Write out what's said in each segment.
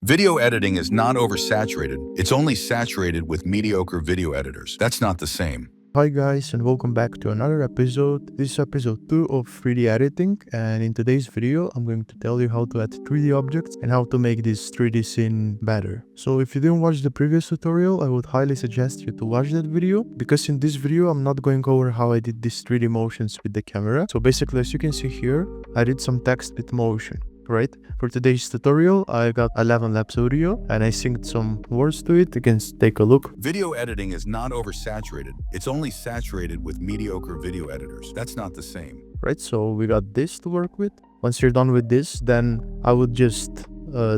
Video editing is not oversaturated, it's only saturated with mediocre video editors. That's not the same. Hi guys, and welcome back to another episode. This is episode 2 of 3D editing, and in today's video I'm going to tell you how to add 3D objects and how to make this 3D scene better. So if you didn't watch the previous tutorial, I would highly suggest you to watch that video, because in this video I'm not going over how I did these 3D motions with the camera. So basically, as you can see here, I did some text with motion. Right? For today's tutorial, I got 11 laps audio and I synced some words to it. You can take a look. Video editing is not oversaturated, it's only saturated with mediocre video editors. That's not the same. Right, so we got this to work with. Once you're done with this, then I would just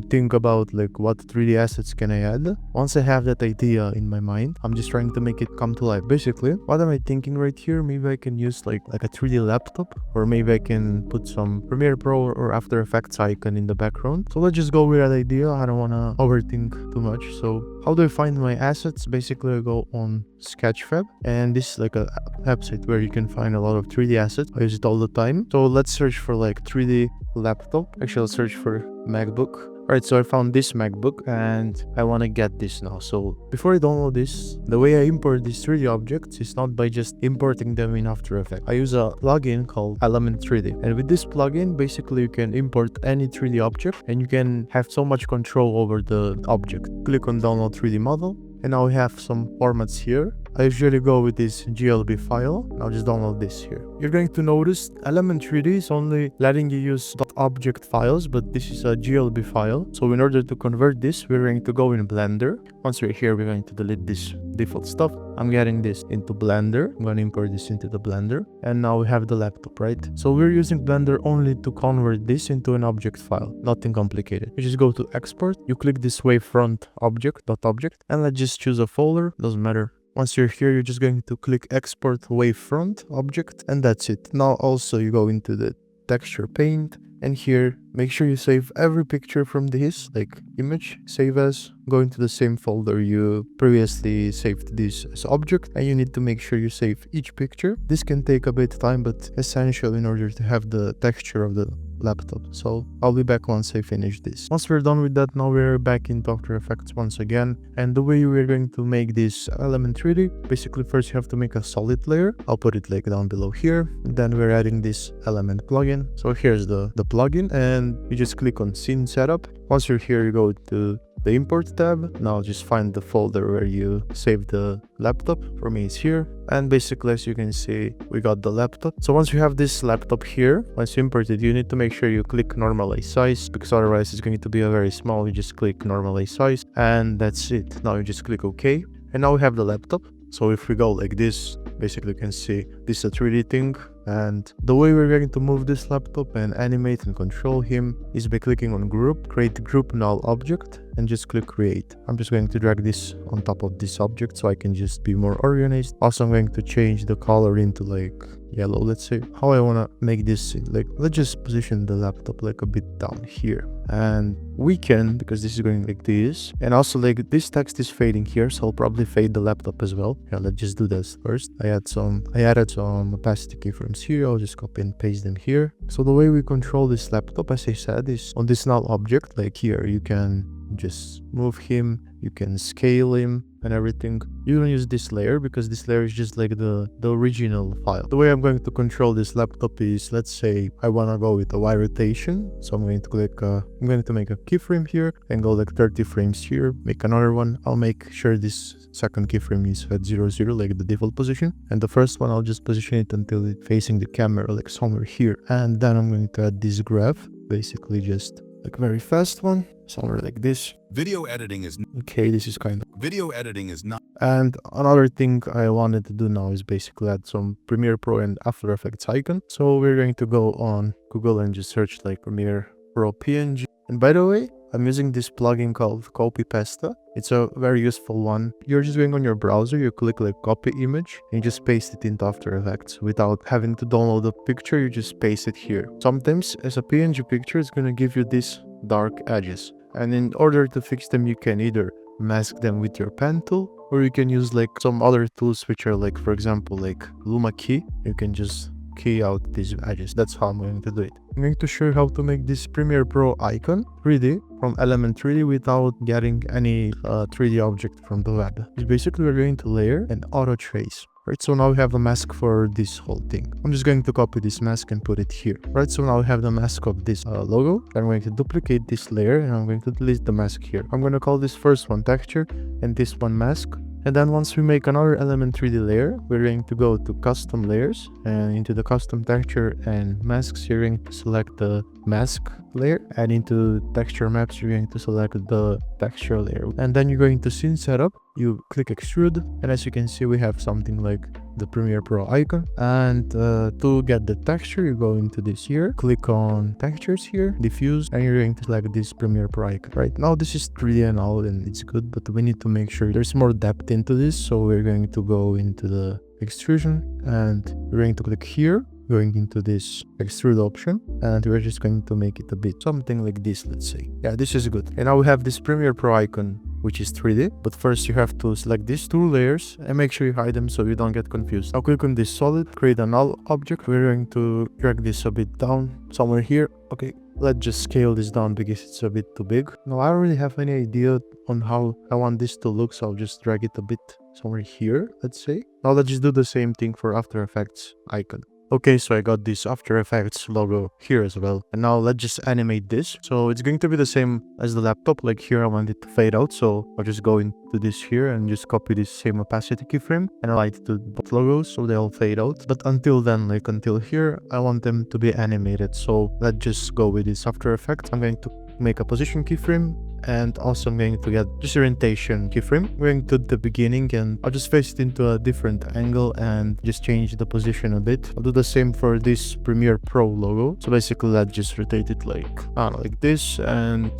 think about like what 3D assets can I add. Once I have that idea in my mind, I'm just trying to make it come to life. Basically, what am I thinking right here? Maybe I can use like a 3D laptop, or maybe I can put some Premiere Pro or After Effects icon in the background. So let's just go with that idea. I don't want to overthink too much. So how do I find my assets? Basically, I go on Sketchfab, and this is like a website where you can find a lot of 3D assets. I use it all the time. So let's search for like 3D laptop. Actually, I'll search for MacBook. Alright, so I found this MacBook and I want to get this now. So before I download this, the way I import these 3D objects is not by just importing them in After Effects. I use a plugin called Element 3D, and with this plugin, basically you can import any 3D object and you can have so much control over the object. Click on download 3D model, and now we have some formats here. I usually go with this GLB file. Now just download this here. You're going to notice Element 3D is only letting you use .object files, but this is a GLB file. So in order to convert this, we're going to go in Blender. Once we're here, we're going to delete this default stuff. I'm getting this into Blender. I'm going to import this into the Blender. And now we have the laptop, right? So we're using Blender only to convert this into an object file. Nothing complicated. You just go to export. You click this wavefront object, and let's just choose a folder. Doesn't matter. Once you're here, you're just going to click export wavefront object, and that's it. Now also you go into the texture paint, and here make sure you save every picture from this, like image, save as, go into the same folder you previously saved this as object, and you need to make sure you save each picture. This can take a bit of time, but essential in order to have the texture of the laptop. So I'll be back once I finish this. Once we're done with that, now we're back into After Effects once again, and the way we're going to make this Element 3D, basically first you have to make a solid layer. I'll put it like down below here. Then we're adding this element plugin. So here's the plugin, and you just click on scene setup. Once you're here, you go to the import tab. Now just find the folder where you saved the laptop. For me, it's here. And basically, as you can see, we got the laptop. So once you have this laptop here, once you import it, you need to make sure you click normalize size, because otherwise it's going to be a very small. You just click normalize size, and that's it. Now you just click OK. And now we have the laptop. So if we go like this, basically you can see this is a 3D thing. And the way we're going to move this laptop and animate and control him is by clicking on group, create group null object, and just click create. I'm just going to drag this on top of this object so I can just be more organized. Also, I'm going to change the color into like yellow, let's say. How I want to make this, like, let's just position the laptop like a bit down here. And we can, because this is going like this, and also like this text is fading here, so I'll probably fade the laptop as well. Yeah, let's just do this first. I added some opacity keyframes here. I'll just copy and paste them here. So the way we control this laptop, as I said, is on this null object. Like here, you can just move him, you can scale him and everything. You don't use this layer because this layer is just like the original file. The way I'm going to control this laptop is, let's say I want to go with a Y rotation. So I'm going to click, I'm going to make a keyframe here and go like 30 frames here, make another one. I'll make sure this second keyframe is at 0, 0, like the default position. And the first one, I'll just position it until it's facing the camera, like somewhere here. And then I'm going to add this graph, basically just like very fast one, somewhere like this. Video editing is okay, this is kind of Video editing is not. And another thing I wanted to do now is basically add some Premiere Pro and After Effects icon. So we're going to go on Google and just search like Premiere Pro PNG. And by the way, I'm using this plugin called Copy Pasta. It's a very useful one. You're just going on your browser, you click like copy image, and you just paste it into After Effects without having to download the picture. You just paste it here. Sometimes as a PNG picture, it's going to give you these dark edges. And in order to fix them, you can either mask them with your pen tool, or you can use like some other tools which are like, for example, like Luma Key. You can just key out these badges. That's how I'm going to do it. I'm going to show you how to make this Premiere Pro icon 3D from Element 3D without getting any 3D object from the web. Basically, we're going to layer and auto trace. Right, so now we have a mask for this whole thing. I'm just going to copy this mask and put it here. Right, so now we have the mask of this logo. I'm going to duplicate this layer and I'm going to delete the mask here. I'm going to call this first one texture and this one mask. And then once we make another Element 3D layer, we're going to go to custom layers and into the custom texture and masks, you're going to select the mask layer, and into texture maps, you're going to select the texture layer. And then you're going to scene setup, you click extrude, and as you can see, we have something like the Premiere Pro icon. And to get the texture, you go into this here, click on textures here, diffuse, and you're going to select this Premiere Pro icon. Right now, this is 3D and all, and it's good, but we need to make sure there's more depth into this. So we're going to go into the extrusion and we're going to click here, going into this extrude option, and we're just going to make it a bit something like this, let's say. Yeah, this is good. And now we have this Premiere Pro icon, which is 3D, but first you have to select these two layers and make sure you hide them so you don't get confused. Now click on this solid, create a null object. We're going to drag this a bit down somewhere here. Okay, let's just scale this down because it's a bit too big. Now I don't really have any idea on how I want this to look, so I'll just drag it a bit somewhere here, let's say. Now let's just do the same thing for After Effects icon. Okay, so I got this After Effects logo here as well. And now let's just animate this. So it's going to be the same as the laptop. Like here, I want it to fade out. So I'll just go into this here and just copy this same opacity keyframe and align it to both logos so they all fade out. But until then, like until here, I want them to be animated. So let's just go with this After Effects. I'm going to make a position keyframe, and also I'm going to get just orientation keyframe. I'm going to the beginning and I'll just face it into a different angle and just change the position a bit. I'll do the same for this Premiere Pro logo. So basically let's just rotate it like, I don't know, like this, and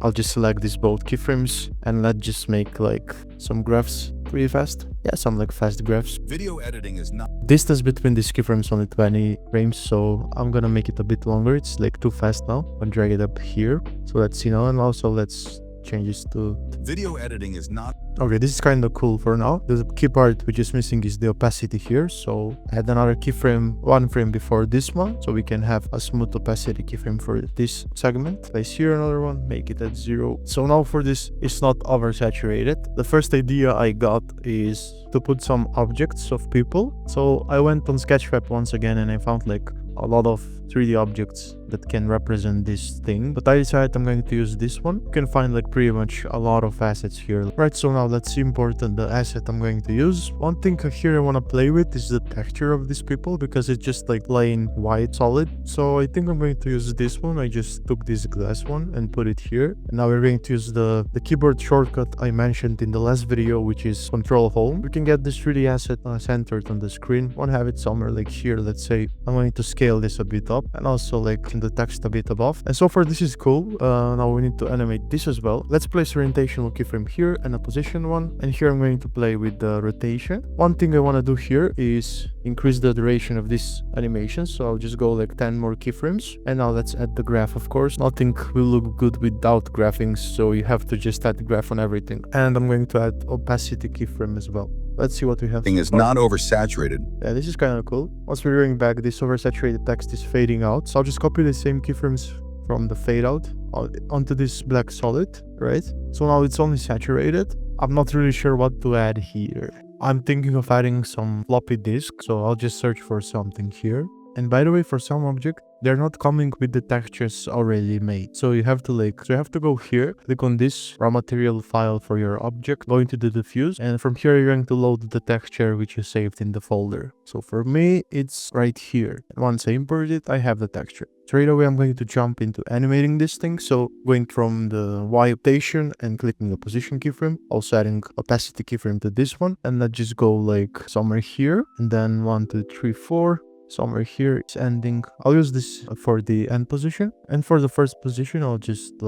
I'll just select these both keyframes and let's just make like some graphs pretty fast. Yeah, some like fast graphs. Video editing is not... Distance between these keyframes only 20 frames, so I'm gonna make it a bit longer. It's like too fast now. I'm gonna drag it up here. So let's see now, and also let's change this to... Video editing is not... Okay, this is kind of cool for now. The key part which is missing is the opacity here. So add another keyframe, one frame before this one, so we can have a smooth opacity keyframe for this segment. Place here another one, make it at 0. So now for this, it's not oversaturated. The first idea I got is to put some objects of people. So I went on Sketchfab once again and I found like a lot of 3D objects that can represent this thing, but I decided I'm going to use this one. You can find like pretty much a lot of assets here. Right, so now let's import the asset I'm going to use. One thing here I want to play with is the texture of these people, because it's just like plain white solid. So I think I'm going to use this one. I just took this glass one and put it here, and now we're going to use the keyboard shortcut I mentioned in the last video, which is Control Home. We can get this 3D asset centered on the screen. I want to have it somewhere like here, let's say. I'm going to scale this a bit up and also like the text a bit above. And so far this is cool. Now we need to animate this as well. Let's place orientation keyframe here and a position one, and here I'm going to play with the rotation. One thing I want to do here is increase the duration of this animation, so I'll just go like 10 more keyframes. And now let's add the graph. Of course, nothing will look good without graphing, so you have to just add graph on everything. And I'm going to add opacity keyframe as well. Let's see what we have. Thing is not oversaturated. Yeah, this is kind of cool. Once we're going back, this oversaturated text is fading out. So I'll just copy the same keyframes from the fade out onto this black solid, right? So now it's only saturated. I'm not really sure what to add here. I'm thinking of adding some floppy disk, so I'll just search for something here. And by the way, for some object, they're not coming with the textures already made. So you have to go here, click on this raw material file for your object, go into the diffuse, and from here you're going to load the texture which you saved in the folder. So for me, it's right here. And once I import it, I have the texture. Straight away, I'm going to jump into animating this thing. So going from the Y rotation and clicking the position keyframe, also adding opacity keyframe to this one. And let's just go like somewhere here, and then 1, 2, 3, 4. Somewhere here it's ending. I'll use this for the end position, and for the first position I'll just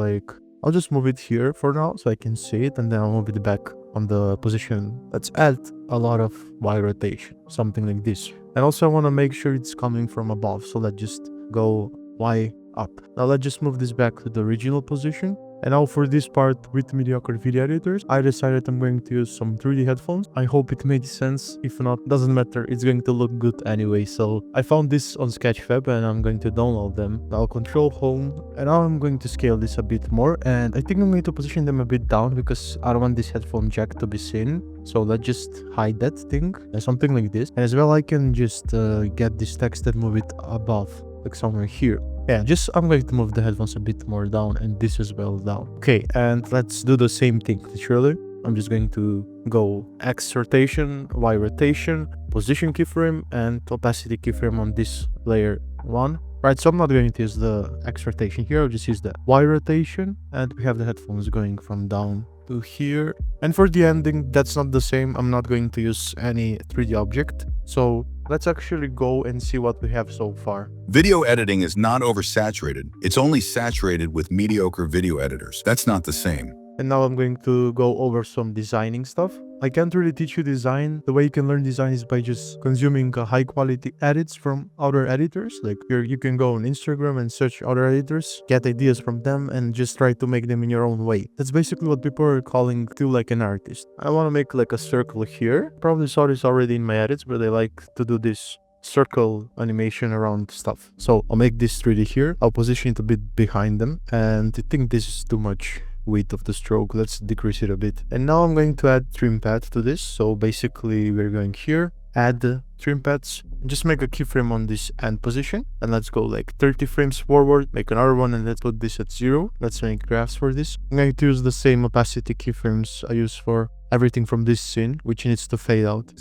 move it here for now so I can see it, and then I'll move it back on the position. Let's add a lot of Y rotation, something like this. And also I want to make sure it's coming from above, so let's just go Y up. Now let's just move this back to the original position, And now for this part with mediocre video editors, I decided I'm going to use some 3D headphones. I hope it made sense. If not, doesn't matter. It's going to look good anyway. So I found this on Sketchfab and I'm going to download them. I'll control home and now I'm going to scale this a bit more. And I think I'm going to position them a bit down because I don't want this headphone jack to be seen. So let's just hide that thing, something like this. And as well, I can just get this text and move it above, like somewhere here. Yeah, just I'm going to move the headphones a bit more down and this as well down. Okay, and let's do the same thing literally. I'm just going to go X rotation, Y rotation, position keyframe, and opacity keyframe on this layer 1. Right, so I'm not going to use the X rotation here, I'll just use the Y rotation, and we have the headphones going from down to here. And for the ending, that's not the same. I'm not going to use any 3D object. So let's actually go and see what we have so far. Video editing is not oversaturated. It's only saturated with mediocre video editors. That's not the same. And now I'm going to go over some designing stuff. I can't really teach you design. The way you can learn design is by just consuming high quality edits from other editors. Like you can go on Instagram and search other editors, get ideas from them and just try to make them in your own way. That's basically what people are calling to like an artist. I want to make like a circle here. Probably saw this already in my edits, but I like to do this circle animation around stuff. So I'll make this 3D here. I'll position it a bit behind them. And I think this is too much weight of the stroke. Let's decrease it a bit. And now I'm going to add trim path to this. So basically we're going here, add the trim paths, just make a keyframe on this end position and let's go like 30 frames forward, make another one and let's put this at 0. Let's make graphs for this. I'm going to use the same opacity keyframes I use for everything from this scene, which needs to fade out.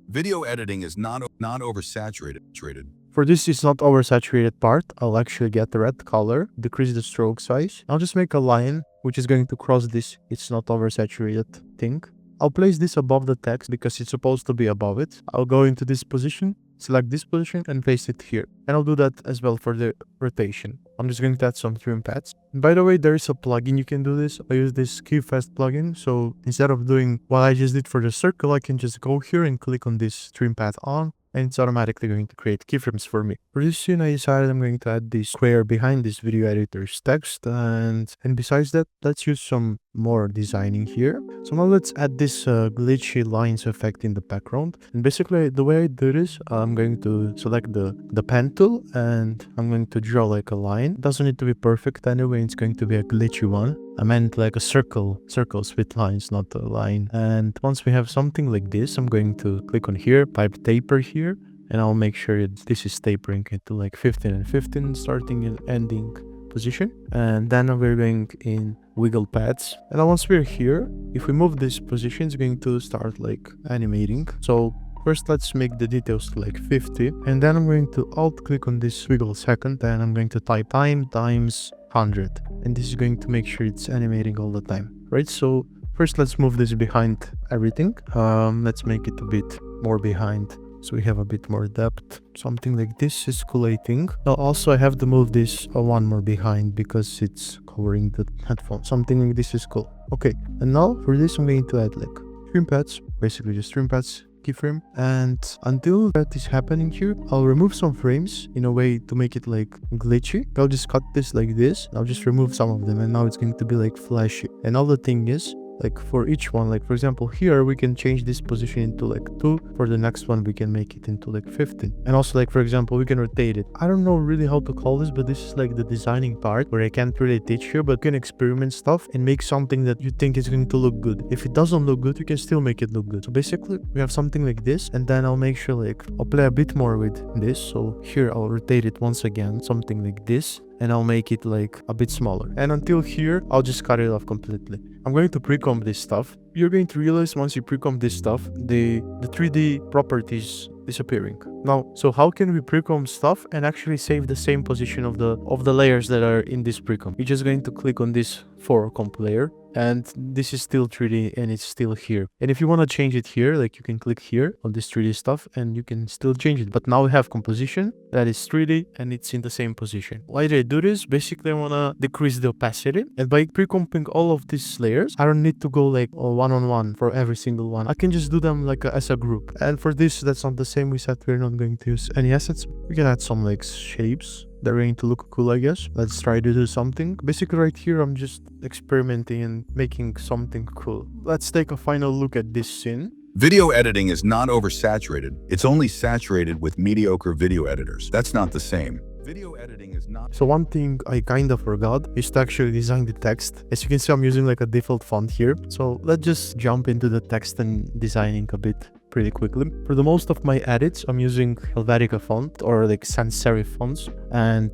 Video editing is not oversaturated. For this is not oversaturated part, I'll actually get the red color, decrease the stroke size. I'll just make a line which is going to cross this it's not oversaturated thing. I'll place this above the text because it's supposed to be above it. I'll go into this position, select this position and place it here. And I'll do that as well for the rotation. I'm just going to add some trim paths. And by the way, there is a plugin you can do this. I use this KeyFast plugin. So instead of doing what I just did for the circle, I can just go here and click on this trim path on. And it's automatically going to create keyframes for me. For this scene, I decided I'm going to add this square behind this video editor's text. And besides that, let's use some more designing here. So now let's add this glitchy lines effect in the background. And basically, the way I do this, I'm going to select the pen tool and I'm going to draw like a line. It doesn't need to be perfect anyway, it's going to be a glitchy one. I meant like a circles with lines, not a line. And once we have something like this, I'm going to click on here, type taper here, and I'll make sure this is tapering it to like 15 and 15, starting and ending position. And then we're going in wiggle paths. And then once we're here, if we move this position, it's going to start like animating. So first, let's make the details to like 50. And then I'm going to alt click on this wiggle second, and I'm going to type time times 100. And this is going to make sure it's animating all the time, right? So first, let's move this behind everything. Let's make it a bit more behind. So we have a bit more depth. Something like this is collating. Now also I have to move this one more behind because it's covering the headphone. Something like this is cool. Okay, and now for this I'm going to add like trim paths, basically just trim paths, keyframe. And until that is happening here, I'll remove some frames in a way to make it like glitchy. I'll just cut this like this. I'll just remove some of them and now it's going to be like flashy. And all the thing is, like for each one, like for example here we can change this position into like 2. For the next one we can make it into like 15. And also like for example we can rotate it. I don't know really how to call this, but this is like the designing part where I can't really teach here, but you can experiment stuff and make something that you think is going to look good. If it doesn't look good, you can still make it look good. So basically we have something like this, and then I'll make sure like I'll play a bit more with this. So here I'll rotate it once again, something like this, and I'll make it like a bit smaller. And until here, I'll just cut it off completely. I'm going to pre-comb this stuff. You're going to realize once you pre-comb this stuff, the 3D properties disappearing. Now, so how can we pre-comb stuff and actually save the same position of the layers that are in this pre-comb? You're just going to click on this for comp layer, and this is still 3D and it's still here. And if you want to change it here, like you can click here on this 3D stuff and you can still change it. But now we have composition that is 3D and it's in the same position. Why did I do this? Basically, I want to decrease the opacity, and by pre-comping all of these layers, I don't need to go like one-on-one for every single one. I can just do them like as a group. And for this, that's not the same. We said we're not going to use any assets. We can add some like shapes. They're going to look cool, I guess. Let's try to do something. Basically right here, I'm just experimenting and making something cool. Let's take a final look at this scene. Video editing is not oversaturated. It's only saturated with mediocre video editors. That's not the same. Video editing is not... So one thing I kind of forgot is to actually design the text. As you can see, I'm using like a default font here. So let's just jump into the text and designing a bit pretty quickly. For the most of my edits, I'm using Helvetica font or like sans serif fonts. And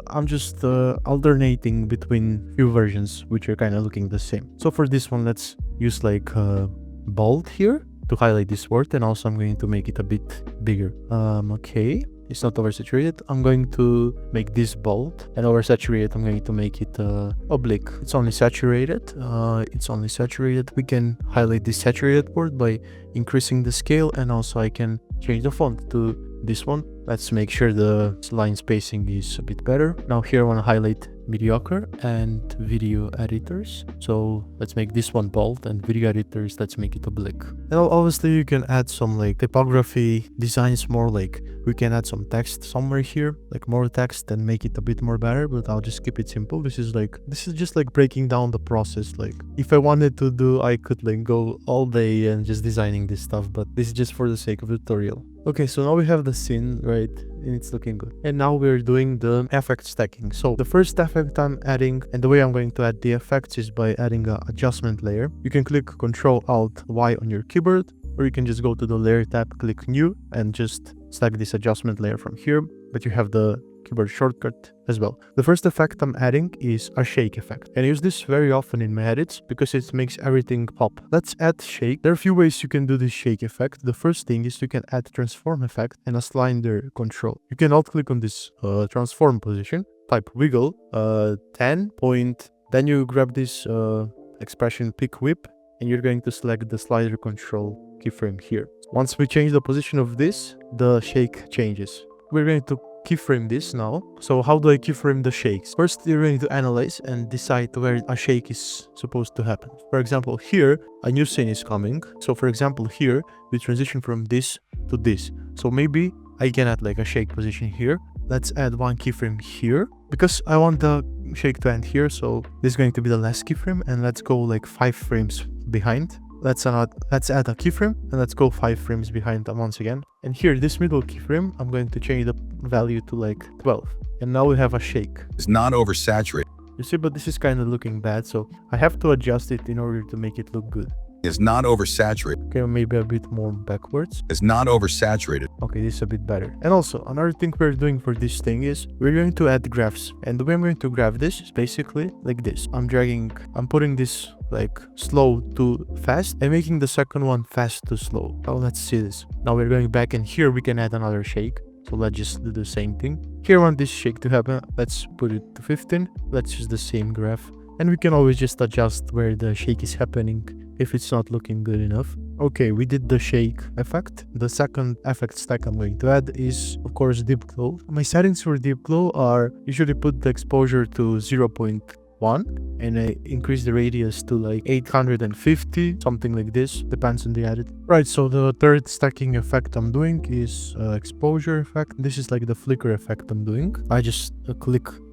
I'm just alternating between few versions, which are kind of looking the same. So for this one, let's use like bold here to highlight this word. And also I'm going to make it a bit bigger. Okay. It's not oversaturated. I'm going to make this bold, and oversaturated I'm going to make it oblique. It's only saturated. We can highlight this saturated word by increasing the scale, and also I can change the font to this one. Let's make sure the line spacing is a bit better. Now here I want to highlight mediocre and video editors. So let's make this one bold, and video editors, let's make it oblique. And obviously you can add some like typography designs, more like we can add some text somewhere here, like more text, and make it a bit more better, but I'll just keep it simple. This is just like breaking down the process. Like if I wanted to do, I could like go all day and just designing this stuff, but this is just for the sake of the tutorial. Okay, so now we have the scene, right? And it's looking good. And now we're doing the effect stacking. So the first effect I'm adding, and the way I'm going to add the effects is by adding an adjustment layer. You can click Ctrl-Alt-Y on your keyboard, or you can just go to the layer tab, click new, and just select this adjustment layer from here. But you have the keyboard shortcut as well. The first effect I'm adding is a shake effect. And I use this very often in my edits because it makes everything pop. Let's add shake. There are a few ways you can do this shake effect. The first thing is you can add transform effect and a slider control. You can alt click on this transform position, type wiggle 10 point, then you grab this expression pick whip, and you're going to select the slider control keyframe here. Once we change the position of this, the shake changes. We're going to keyframe this now. So how do I keyframe the shakes? First, you're going to analyze and decide where a shake is supposed to happen. For example, here, a new scene is coming. So for example, here, we transition from this to this. So maybe I can add like a shake position here. Let's add one keyframe here because I want the shake to end here. So this is going to be the last keyframe, and let's go like 5 frames behind. Let's add a keyframe, and let's go 5 frames behind once again. And here, this middle keyframe, I'm going to change the value to like 12. And now we have a shake. It's not oversaturated. You see, but this is kind of looking bad, so I have to adjust it in order to make it look good. It's not oversaturated. Okay, maybe a bit more backwards. It's not oversaturated. Okay, this is a bit better. And also, another thing we're doing for this thing is we're going to add graphs. And the way I'm going to graph this is basically like this. I'm putting this like slow to fast and making the second one fast to slow. Oh, let's see this. Now we're going back, and here we can add another shake. So let's just do the same thing. Here I want this shake to happen. Let's put it to 15. Let's use the same graph. And we can always just adjust where the shake is happening if it's not looking good enough. Okay, we did the shake effect. The second effect stack I'm going to add is, of course, deep glow. My settings for deep glow are usually put the exposure to 0.1, and I increase the radius to like 850, something like this, depends on the edit. Right, so the third stacking effect I'm doing is exposure effect. This is like the flicker effect I'm doing. I just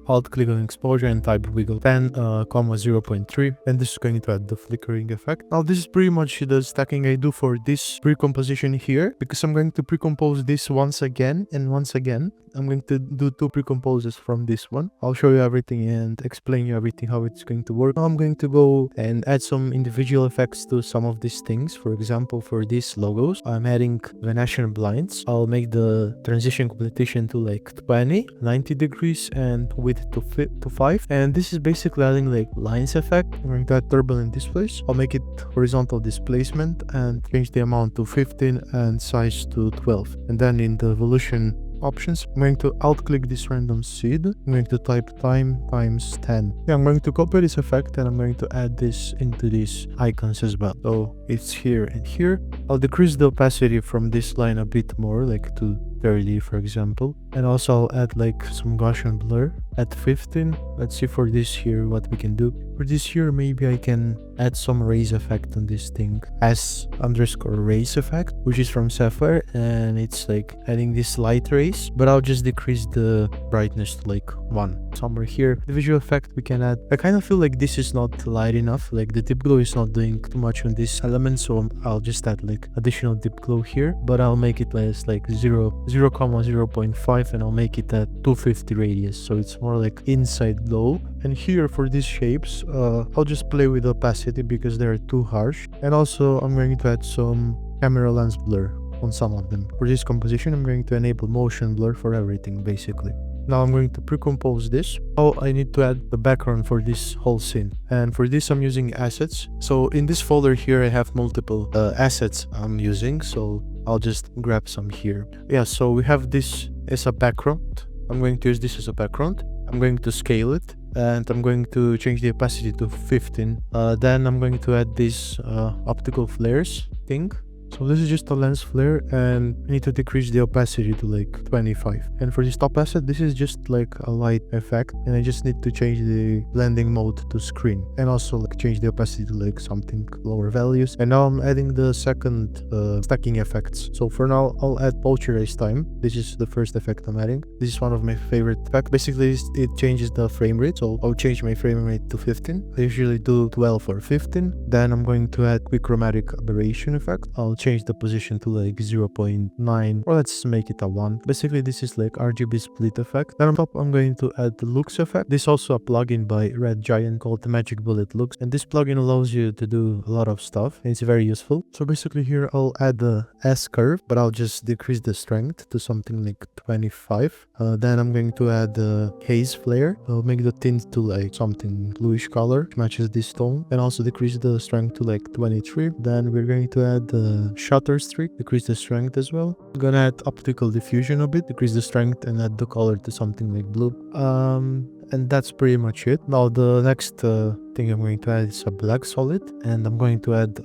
alt click on exposure and type wiggle 10, 0.3, and this is going to add the flickering effect. Now this is pretty much the stacking I do for this pre-composition here, because I'm going to pre-compose this once again and once again. I'm going to do 2 pre-composes from this one. I'll show you everything and explain you everything how it's going to work. Now I'm going to go and add some individual effects to some of these things. For example, for these logos, I'm adding Venetian blinds. I'll make the transition completion to like 20, 90 degrees, and width to 5. And this is basically adding like lines effect. I'm going to add turbulent displays. I'll make it horizontal displacement and change the amount to 15 and size to 12. And then in the evolution options, I'm going to alt click this random seed. I'm going to type time times 10. Yeah, I'm going to copy this effect, and I'm going to add this into these icons as well. So it's here and here. I'll decrease the opacity from this line a bit more, like to 30, for example. And also I'll add like some Gaussian blur at 15. Let's see for this here what we can do. For this here, maybe I can add some raise effect on this thing, S_raise effect, which is from Sapphire, and it's like adding this light rays, but I'll just decrease the brightness to like 1. Somewhere here, the visual effect we can add. I kind of feel like this is not light enough, like the dip glow is not doing too much on this element, so I'll just add like additional dip glow here, but I'll make it less like 0.5, and I'll make it at 250 radius, so it's more like inside glow. And here for these shapes, I'll just play with opacity because they're too harsh. And also I'm going to add some camera lens blur on some of them. For this composition, I'm going to enable motion blur for everything basically. Now I'm going to pre-compose this. Oh, I need to add the background for this whole scene. And for this I'm using assets. So in this folder here I have multiple assets I'm using, so I'll just grab some here. Yeah, so we have this as a background. I'm going to use this as a background. I'm going to scale it, and I'm going to change the opacity to 15. Then I'm going to add this optical flares thing. So this is just a lens flare, and I need to decrease the opacity to like 25. And for this top asset, this is just like a light effect, and I just need to change the blending mode to screen, and also like change the opacity to like something lower values. And now I'm adding the second stacking effects. So for now, I'll add Polarize time. This is the first effect I'm adding. This is one of my favorite effects. Basically, it changes the frame rate. So I'll change my frame rate to 15. I usually do 12 or 15. Then I'm going to add quick chromatic aberration effect. I'll change the position to like 0.9, or let's make it a 1. Basically, this is like RGB split effect. Then on top, I'm going to add the looks effect. This is also a plugin by Red Giant called the Magic Bullet Looks, and this plugin allows you to do a lot of stuff, and it's very useful. So basically here I'll add the S curve, but I'll just decrease the strength to something like 25. Then I'm going to add the haze flare. I'll make the tint to like something bluish color, which matches this tone, and also decrease the strength to like 23. Then we're going to add the shutter streak, decrease the strength as well. I'm gonna add optical diffusion a bit, decrease the strength, and add the color to something like blue. And that's pretty much it. Now the next thing I'm going to add is a black solid, and I'm going to add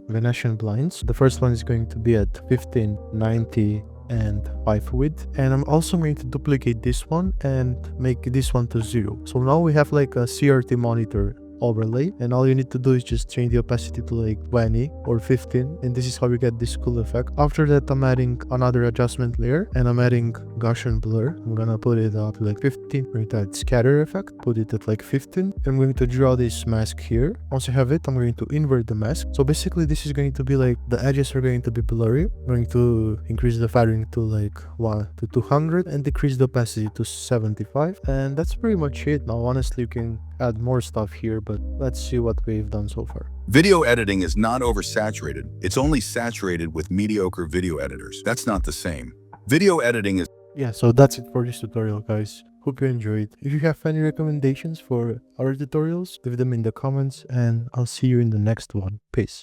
Venetian blinds. The first one is going to be at 15, 90, and 5 width, and I'm also going to duplicate this one and make this one to 0. So now we have like a CRT monitor overlay, and all you need to do is just change the opacity to like 20 or 15, and this is how we get this cool effect. After that, I'm adding another adjustment layer, and I'm adding Gaussian blur. I'm gonna put it up to like 15. I'm going to add scatter effect, put it at like 15. I'm going to draw this mask here. Once I have it, I'm going to invert the mask. So basically this is going to be like the edges are going to be blurry. I'm going to increase the feathering to like 1 to 200 and decrease the opacity to 75, and that's pretty much it. Now honestly you can add more stuff here, but let's see what we've done so far. Video editing is not oversaturated. It's only saturated with mediocre video editors. That's not the same. Video editing is... Yeah, so that's it for this tutorial, guys. Hope you enjoyed. If you have any recommendations for other tutorials, leave them in the comments, and I'll see you in the next one. Peace.